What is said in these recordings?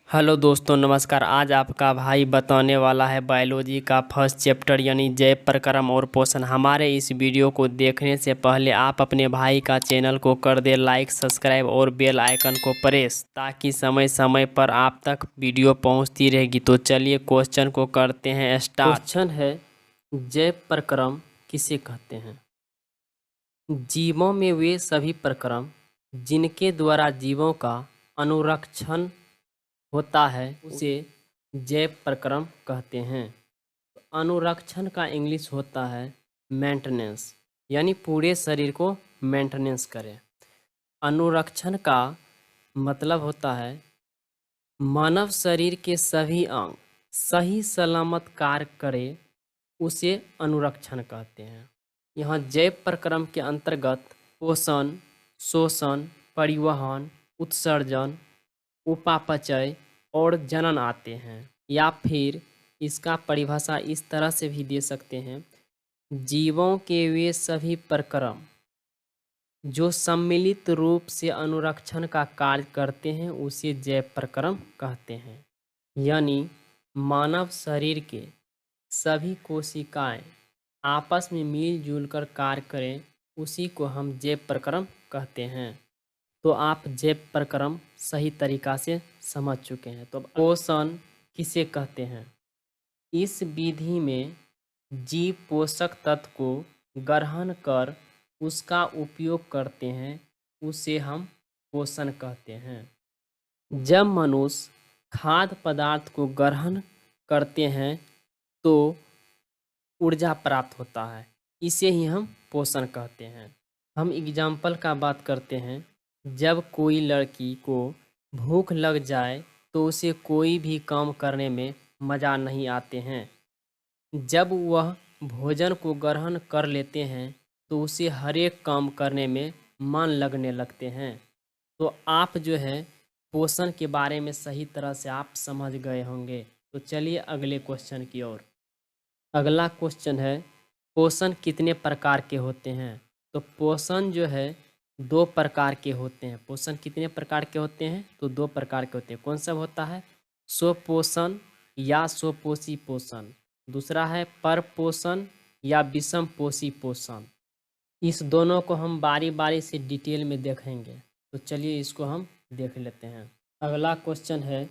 Hello दोस्तों, नमस्कार। आज आपका भाई बताने वाला है बायोलॉजी का फर्स्ट चैप्टर यानी जैव प्रक्रम और पोषण। हमारे इस वीडियो को देखने से पहले आप अपने भाई का चैनल को कर दे लाइक, सब्सक्राइब और बेल आइकन को प्रेस, ताकि समय समय पर आप तक वीडियो पहुंचती रहेगी। तो चलिए क्वेश्चन को करते हैं स्टार्ट। क्वेश्चन है, जैव प्रक्रम किसे कहते हैं? जीवों में वे सभी प्रक्रम जिनके द्वारा जीवों का अनुरक्षण होता है उसे जैव प्रक्रम कहते हैं। अनुरक्षण का इंग्लिश होता है मेंटेनेंस, यानी पूरे शरीर को मेंटेनेंस करें। अनुरक्षण का मतलब होता है मानव शरीर के सभी अंग सही सलामत कार्य करे, उसे अनुरक्षण कहते हैं। यहाँ जैव प्रक्रम के अंतर्गत पोषण, शोषण, परिवहन, उत्सर्जन, उपापचय और जनन आते हैं। या फिर इसका परिभाषा इस तरह से भी दे सकते हैं, जीवों के वे सभी प्रक्रम जो सम्मिलित रूप से अनुरक्षण का कार्य करते हैं उसे जैव प्रक्रम कहते हैं। यानी मानव शरीर के सभी कोशिकाएं आपस में मिलजुल कर कार्य करें, उसी को हम जैव प्रक्रम कहते हैं। तो आप जैव प्रक्रम सही तरीका से समझ चुके हैं। तो अब पोषण किसे कहते हैं? इस विधि में जीव पोषक तत्व को ग्रहण कर उसका उपयोग करते हैं, उसे हम पोषण कहते हैं। जब मनुष्य खाद्य पदार्थ को ग्रहण करते हैं तो ऊर्जा प्राप्त होता है, इसे ही हम पोषण कहते हैं। हम एग्जाम्पल का बात करते हैं। जब कोई लड़की को भूख लग जाए तो उसे कोई भी काम करने में मज़ा नहीं आते हैं। जब वह भोजन को ग्रहण कर लेते हैं तो उसे हर एक काम करने में मन लगने लगते हैं। तो आप जो है पोषण के बारे में सही तरह से आप समझ गए होंगे। तो चलिए अगले क्वेश्चन की ओर। अगला क्वेश्चन है, पोषण कितने प्रकार के होते हैं? तो पोषण जो है 2 प्रकार के होते हैं। पोषण कितने प्रकार के होते हैं? तो 2 प्रकार के होते हैं। कौन सा होता है? स्वपोषण या स्वपोषी पोषण। दूसरा है परपोषण या विषम पोषी पोषण। इस दोनों को हम बारी बारी से डिटेल में देखेंगे। तो चलिए इसको हम देख लेते हैं। अगला क्वेश्चन है,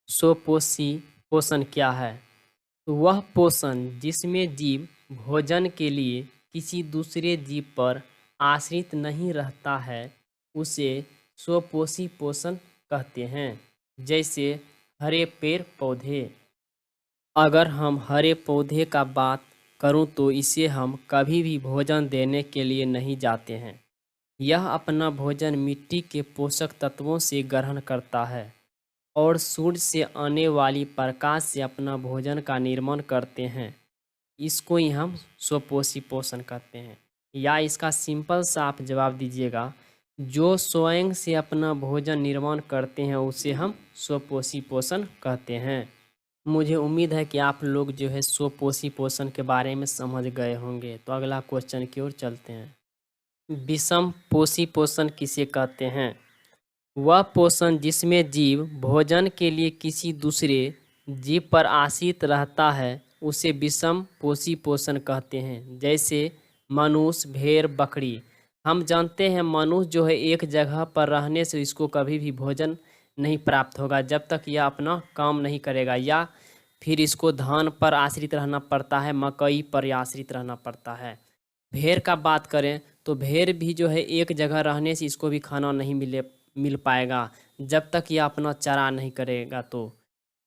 स्वपोषी पोषण क्या है? तो वह पोषण जिसमें जीव भोजन के लिए किसी दूसरे जीव पर आश्रित नहीं रहता है, उसे स्वपोषी पोषण कहते हैं। जैसे हरे पेड़ पौधे। अगर हम हरे पौधे का बात करूं तो इसे हम कभी भी भोजन देने के लिए नहीं जाते हैं। यह अपना भोजन मिट्टी के पोषक तत्वों से ग्रहण करता है और सूर्य से आने वाली प्रकाश से अपना भोजन का निर्माण करते हैं। इसको ही हम स्वपोषी पोषण कहते हैं। या इसका सिंपल सा आप जवाब दीजिएगा, जो स्वयं से अपना भोजन निर्माण करते हैं उसे हम स्वपोषी पोषण कहते हैं। मुझे उम्मीद है कि आप लोग जो है स्वपोषी पोषण के बारे में समझ गए होंगे। तो अगला क्वेश्चन की ओर चलते हैं। विषम पोषी पोषण किसे कहते हैं? वह पोषण जिसमें जीव भोजन के लिए किसी दूसरे जीव पर आश्रित रहता है, उसे विषम पोषी पोषण कहते हैं। जैसे मनुष्य, भेड़, बकरी। हम जानते हैं मनुष्य जो है एक जगह पर रहने से इसको कभी भी भोजन नहीं प्राप्त होगा जब तक यह अपना काम नहीं करेगा, या फिर इसको धान पर आश्रित रहना पड़ता है, मकई पर आश्रित रहना पड़ता है। भेड़ का बात करें तो भेड़ भी जो है एक जगह रहने से इसको भी खाना नहीं मिल पाएगा जब तक यह अपना चारा नहीं करेगा। तो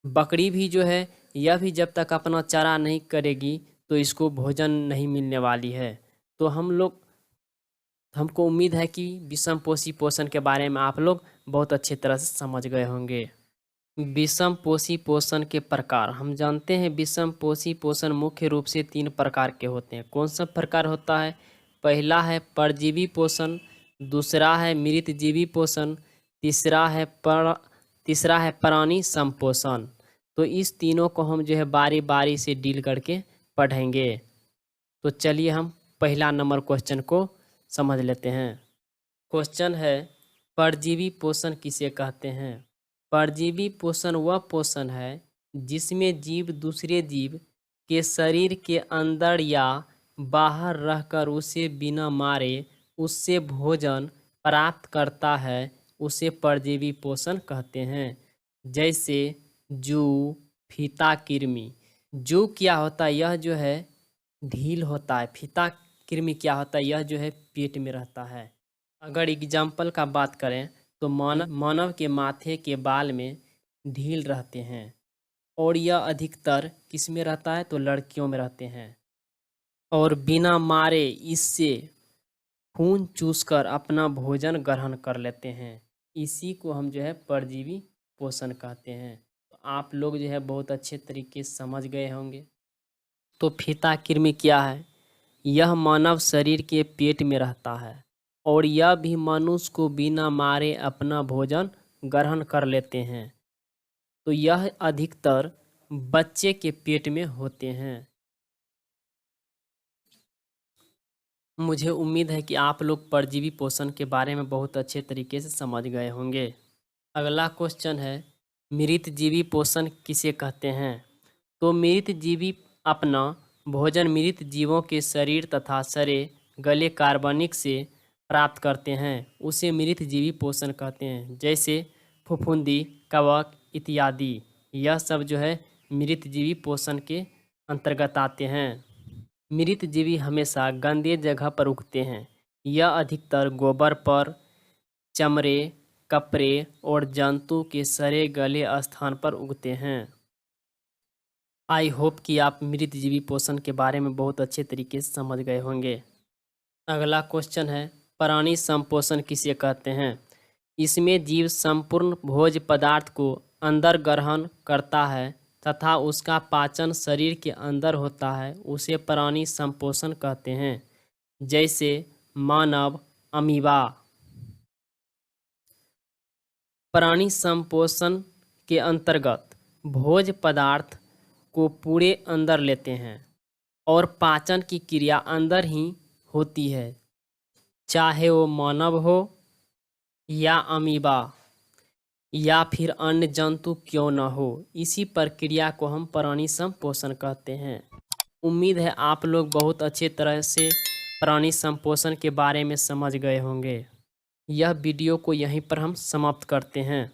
बकरी भी जो है यह भी जब तक अपना चारा नहीं करेगी तो इसको भोजन नहीं मिलने वाली है। तो हमको उम्मीद है कि विषम पोषी पोषण के बारे में आप लोग बहुत अच्छी तरह से समझ गए होंगे। विषम पोषी पोषण के प्रकार हम जानते हैं। विषम पोषी पोषण मुख्य रूप से 3 प्रकार के होते हैं। कौन सा प्रकार होता है? पहला है परजीवी पोषण, दूसरा है मृतजीवी पोषण, तीसरा है प्राणी संपोषण। तो इस तीनों को हम जो है बारी बारी से डील करके पढ़ेंगे। तो चलिए हम पहला नंबर क्वेश्चन को समझ लेते हैं। क्वेश्चन है, परजीवी पोषण किसे कहते हैं? परजीवी पोषण वह पोषण है जिसमें जीव दूसरे जीव के शरीर के अंदर या बाहर रहकर उसे बिना मारे उससे भोजन प्राप्त करता है, उसे परजीवी पोषण कहते हैं। जैसे जू, फीता कृमि। जू क्या होता है, यह जो है ढील होता है। फीता कृमि क्या होता है, यह जो है पेट में रहता है। अगर एग्जाम्पल का बात करें तो मानव के माथे के बाल में ढील रहते हैं और यह अधिकतर किस में रहता है, तो लड़कियों में रहते हैं। और बिना मारे इससे खून चूसकर अपना भोजन ग्रहण कर लेते हैं। इसी को हम जो है परजीवी पोषण कहते हैं। तो आप लोग जो है बहुत अच्छे तरीके से समझ गए होंगे। तो फीता कृमि क्या है? यह मानव शरीर के पेट में रहता है और यह भी मनुष्य को बिना मारे अपना भोजन ग्रहण कर लेते हैं। तो यह अधिकतर बच्चे के पेट में होते हैं। मुझे उम्मीद है कि आप लोग परजीवी पोषण के बारे में बहुत अच्छे तरीके से समझ गए होंगे। अगला क्वेश्चन है, मृतजीवी पोषण किसे कहते हैं? तो मृतजीवी अपना भोजन मृत जीवों के शरीर तथा सड़े गले कार्बनिक से प्राप्त करते हैं, उसे मृतजीवी पोषण कहते हैं। जैसे फफूंदी, कवक इत्यादि, यह सब जो है मृतजीवी पोषण के अंतर्गत आते हैं। मृतजीवी हमेशा गंदे जगह पर उगते हैं। यह अधिकतर गोबर पर, चमड़े, कपड़े और जंतु के सड़े गले स्थान पर उगते हैं। आई होप कि आप मृतजीवी पोषण के बारे में बहुत अच्छे तरीके से समझ गए होंगे। अगला क्वेश्चन है, प्राणी संपोषण किसे कहते हैं? इसमें जीव संपूर्ण भोज्य पदार्थ को अंदर ग्रहण करता है तथा उसका पाचन शरीर के अंदर होता है, उसे प्राणी संपोषण कहते हैं। जैसे मानव, अमीबा। प्राणी संपोषण के अंतर्गत भोज्य पदार्थ को पूरे अंदर लेते हैं और पाचन की क्रिया अंदर ही होती है, चाहे वो मानव हो या अमीबा या फिर अन्य जंतु क्यों न हो। इसी प्रक्रिया को हम प्राणी संपोषण कहते हैं। उम्मीद है आप लोग बहुत अच्छे तरह से प्राणी संपोषण के बारे में समझ गए होंगे। यह वीडियो को यहीं पर हम समाप्त करते हैं।